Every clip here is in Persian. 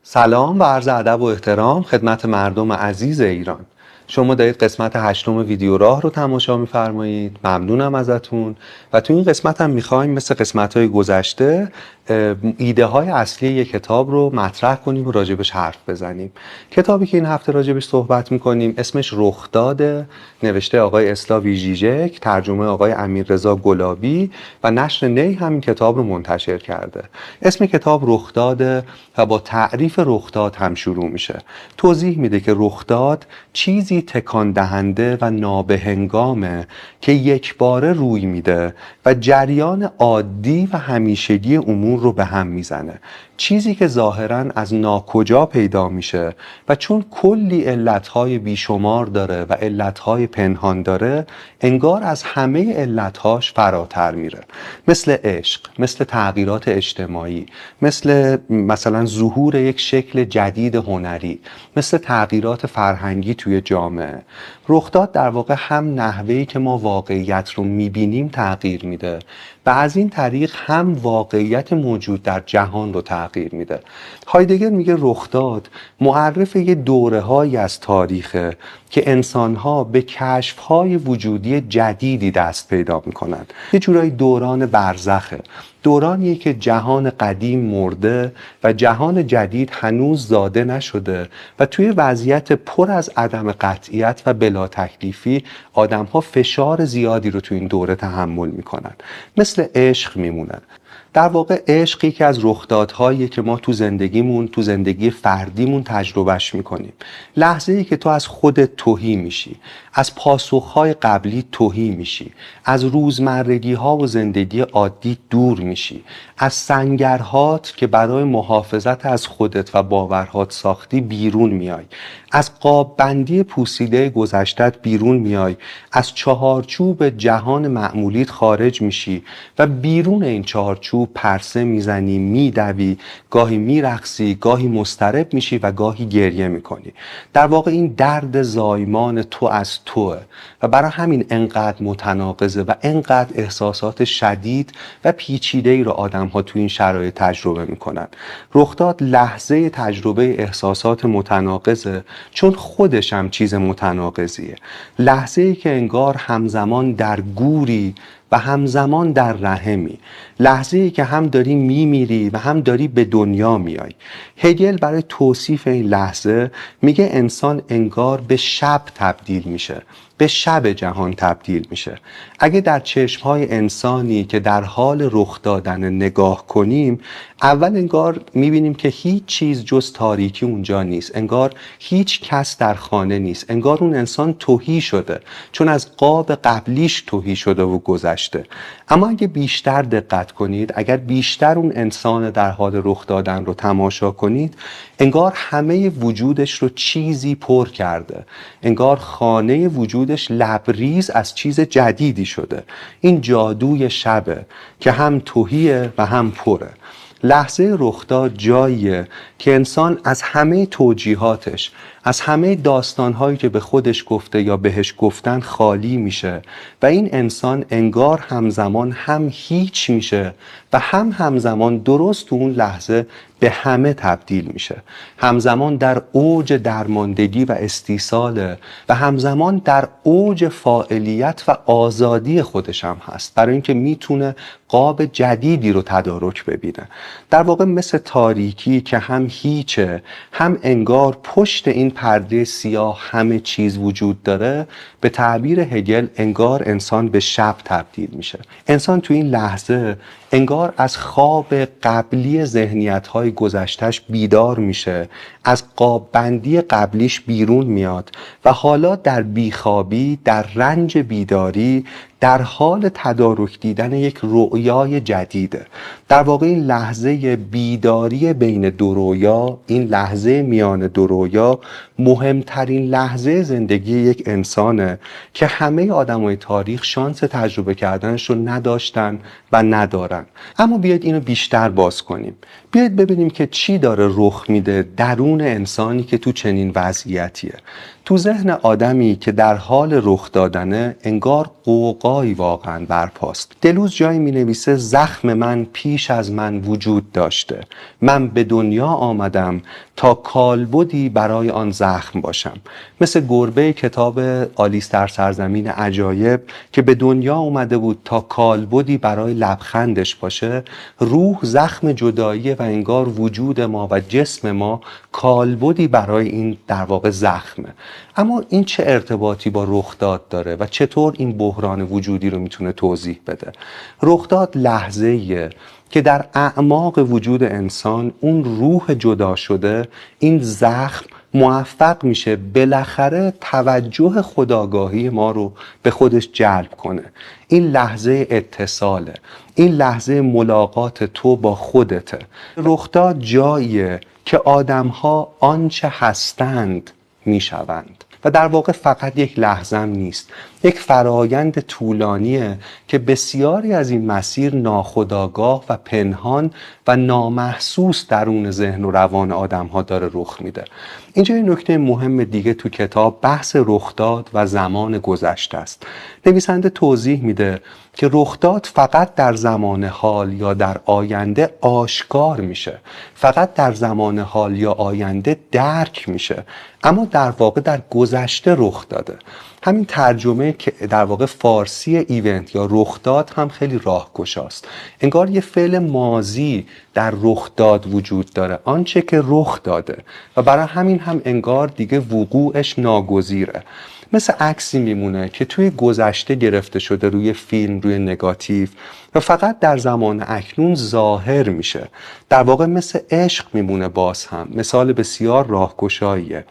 سلام و عرض ادب و احترام خدمت مردم عزیز ایران. شما دارید قسمت 8 ویدیو راه رو تماشا می‌فرمایید. ممنونم ازتون و تو این قسمت هم می‌خوایم مثل قسمت‌های گذشته ایده های اصلی یک کتاب رو مطرح کنیم و راجبش حرف بزنیم. کتابی که این هفته راجبش صحبت می‌کنیم اسمش رخداد، نوشته آقای اسلاوی ژیژک، ترجمه آقای امیررضا گلابی و نشر نی همین کتاب رو منتشر کرده. اسم کتاب رخداد و با تعریف رخداد هم شروع میشه. توضیح میده که رخداد چیزی تکان دهنده و نابهنگامه که یک باره روی میده و جریان عادی و همیشگی امور رو به هم میزنه. چیزی که ظاهراً از ناکجا پیدا میشه و چون کلی علتهای بیشمار داره و علتهای پنهان داره، انگار از همه علتهاش فراتر میره. مثل عشق، مثل تغییرات اجتماعی، مثلا ظهور یک شکل جدید هنری، مثل تغییرات فرهنگی توی جامعه. رخداد در واقع هم نحوهی که ما واقعیت رو میبینیم تغییر میده و از این طریق هم واقعیت موجود در جهان رو تغییر میده. هایدگر میگه رخداد معرف یه دوره‌هایی از تاریخه که انسان‌ها به کشف‌های وجودی جدیدی دست پیدا میکنند. یه جورایی دوران برزخه، دورانیه که جهان قدیم مرده و جهان جدید هنوز زاده نشده و توی وضعیت پر از عدم قطعیت و بلا تکلیفی آدم‌ها فشار زیادی رو توی این دوره تحمل میکنن. مثل عشق میمونن. در واقع عشق یکی از رخدادهایی که ما تو زندگیمون، تو زندگی فردیمون تجربهش میکنیم. لحظه‌ای که تو از خودت تهی میشی، از پاسخهای قبلی تهی میشی، از روزمرگی‌ها و زندگی عادی دور میشی، از سنگرهات که برای محافظت از خودت و باورهات ساختی بیرون میای، از قاب بندی پوسیده گذشتت بیرون میای، از چهارچوب جهان معمولیت خارج میشی و بیرون این چهارچوب پرسه میزنی، میدوی، گاهی میرقصی، گاهی مضطرب میشی و گاهی گریه میکنی. در واقع این درد زایمان تو از توه و برای همین انقدر متناقضه و انقدر احساسات شدید و پیچیده‌ای رو آدم‌ها تو این شرایط تجربه میکنن. رخداد لحظه تجربه احساسات متناقضه چون خودش هم چیز متناقضیه. لحظه‌ای که انگار همزمان در گوری و همزمان در رحمی، لحظه‌ای که هم داری میمیری و هم داری به دنیا میای. هگل برای توصیف این لحظه میگه انسان انگار به شب تبدیل میشه، به شب جهان تبدیل میشه. اگه در چشمهای انسانی که در حال رخ دادن نگاه کنیم، اول انگار میبینیم که هیچ چیز جز تاریکی اونجا نیست، انگار هیچ کس در خانه نیست، انگار اون انسان تهی شده چون از قاب قبلیش تهی شده و گذشته. اما اگه بیشتر دقت کنید، اگر بیشتر اون انسان در حال رخ دادن رو تماشا کنید، انگار همه وجودش رو چیزی پر کرده، انگار خانه وجودش لبریز از چیز جدیدی شده. این جادوی شبه که هم تهیه و هم پره. لحظه رخداد جاییه که انسان از همه توجیهاتش، از همه داستانهایی که به خودش گفته یا بهش گفتن خالی میشه و این انسان انگار همزمان هم هیچ میشه و هم همزمان درست تو اون لحظه به همه تبدیل میشه. همزمان در اوج درماندگی و استیصاله و همزمان در اوج فاعلیت و آزادی خودش هم هست، برای اینکه میتونه قاب جدیدی رو تدارک ببینه. در واقع مثل تاریکی که هم هیچه، هم انگار پشت این پرده سیاه همه چیز وجود داره، به تعبیر هگل انگار انسان به شب تبدیل میشه. انسان تو این لحظه انگار از خواب قبلی ذهنیت‌های گذشته‌اش بیدار میشه، از قاب بندی قبلیش بیرون میاد و حالا در بیخوابی، در رنج بیداری، در حال تدارک دیدن یک رؤیای جدیده. در واقع این لحظه بیداری بین دو رؤیا، این لحظه میان دو رؤیا، مهمترین لحظه زندگی یک انسانه که همه آدمای تاریخ شانس تجربه کردنش رو نداشتن و ندارن. دادن. اما بیاید اینو بیشتر باز کنیم. بیاید ببینیم که چی داره رخ میده درون انسانی که تو چنین وضعیتیه. تو ذهن آدمی که در حال رخ دادنه انگار قوقایی واقعا برپاست. دلوز جایی مینویسه زخم من پیش از من وجود داشته. من به دنیا آمدم تا کالبدی برای آن زخم باشم. مثل گربه کتاب آلیس در سرزمین عجایب که به دنیا اومده بود تا کالبدی برای لبخندش باشه، روح زخم جداییه و انگار وجود ما و جسم ما کالبدی برای این در واقع زخمه. اما این چه ارتباطی با رخداد داره و چطور این بحران وجودی رو میتونه توضیح بده؟ رخداد لحظه‌ایه که در اعماق وجود انسان اون روح جدا شده، این زخم موفق میشه بالاخره توجه خودآگاهی ما رو به خودش جلب کنه. این لحظه اتصاله، این لحظه ملاقات تو با خودته. رخداد جاییه که آدم‌ها آنچه هستند میشوند و در واقع فقط یک لحظه هم نیست، یک فرایند طولانیه که بسیاری از این مسیر ناخودآگاه و پنهان و نامحسوس درون ذهن و روان آدم‌ها داره رخ میده. اینجا یه نکته مهم دیگه تو کتاب بحث رخداد و زمان گذشته است. نویسنده توضیح میده که رخداد فقط در زمان حال یا در آینده آشکار میشه، فقط در زمان حال یا آینده درک میشه، اما در واقع در گذشته رخ داده. همین ترجمه که در واقع فارسی ایونت یا رخداد هم خیلی راهگشاست. انگار یه فعل ماضی در رخداد وجود داره، آنچه که رخ داده، و برای همین هم انگار دیگه وقوعش ناگزیره. مثل عکسی میمونه که توی گذشته گرفته شده روی فیلم، روی نگاتیو، و فقط در زمان اکنون ظاهر میشه. در واقع مثل عشق میمونه. باز هم مثال بسیار راهگشاییه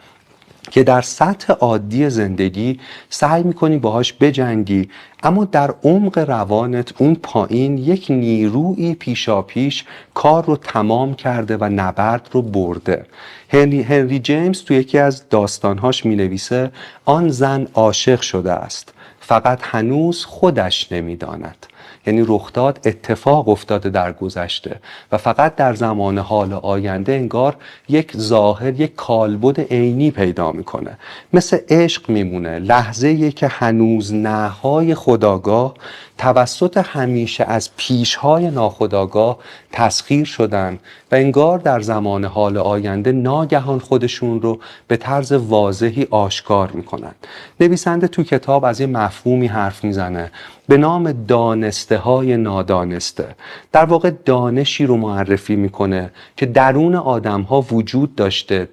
که در سطح عادی زندگی سعی میکنی باهاش بجنگی، اما در عمق روانت اون پایین یک نیرویی پیشاپیش کار رو تمام کرده و نبرد رو برده. هنری جیمز تو یکی از داستانهاش مینویسه آن زن عاشق شده است، فقط هنوز خودش نمیداند. یعنی رخداد اتفاق افتاده در گذشته و فقط در زمان حال آینده انگار یک ظاهر، یک کالبد عینی پیدا میکنه. مثل عشق میمونه، لحظه‌ای که هنوز نه‌های خودآگاه توسط همیشه از پیش‌های ناخودآگاه تسخیر شدن و انگار در زمان حال آینده ناگهان خودشون رو به طرز واضحی آشکار میکنن. نویسنده تو کتاب از یه مفهومی حرف میزنه به نام دانسته های نادانسته. در واقع دانشی رو معرفی میکنه که درون آدم ها وجود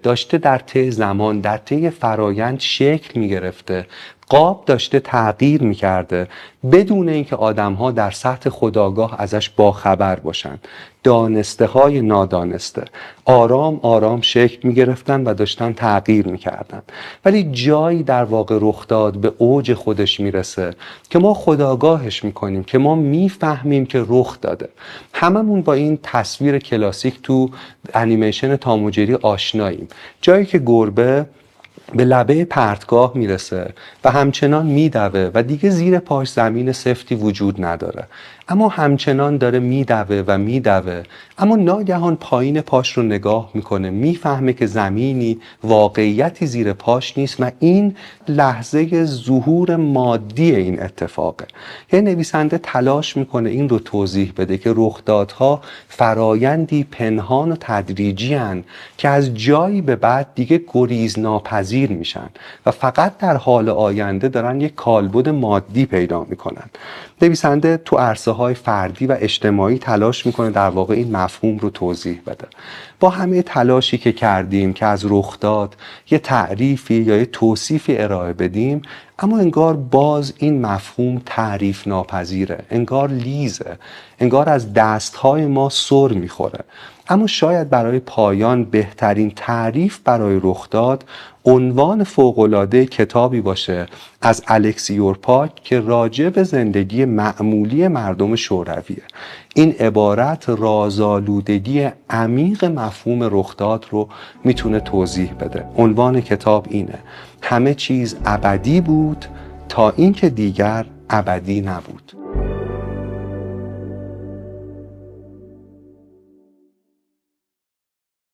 داشته در طی زمان، در طی فرایند شکل میگرفته، قاب داشته تغییر میکرده بدون اینکه آدم‌ها در سطح خودآگاه ازش باخبر باشن. دانسته های نادانسته آرام آرام شکل میگرفتن و داشتن تغییر میکردن، ولی جایی در واقع رخداد به اوج خودش میرسه که ما خودآگاهش میکنیم، که ما میفهمیم که رخ داده. هممون با این تصویر کلاسیک تو انیمیشن تام و جری آشناییم، جایی که گربه به لبه پرتگاه میرسه و همچنان میدوه و دیگه زیر پاش زمین سفتی وجود نداره، اما همچنان داره میدوه و میدوه، اما ناگهان پایین پاش رو نگاه میکنه، میفهمه که زمینی، واقعیتی زیر پاش نیست و این لحظه ظهور مادی این اتفاقه. یه نویسنده تلاش میکنه این رو توضیح بده که رخدادها فرایندی پنهان و تدریجی هن که از جایی به بعد دیگه گریز ناپذیر میشن و فقط در حال آینده دارن یک کالبد مادی پیدا میکنن. نویسنده تو عرصه های فردی و اجتماعی تلاش میکنه در واقع این مفهوم رو توضیح بده. با همه تلاشی که کردیم که از رخداد یه تعریفی یا یه توصیفی ارائه بدیم، اما انگار باز این مفهوم تعریف ناپذیره، انگار لیزه، انگار از دستهای ما سر میخوره. اما شاید برای پایان بهترین تعریف برای رخداد عنوان فوق‌العاده کتابی باشه از الکسی یورپاک که راجع به زندگی معمولی مردم شورویه. این عبارت رازآلودگی عمیق مفهوم رخداد رو میتونه توضیح بده. عنوان کتاب اینه: همه چیز ابدی بود تا اینکه دیگر ابدی نبود.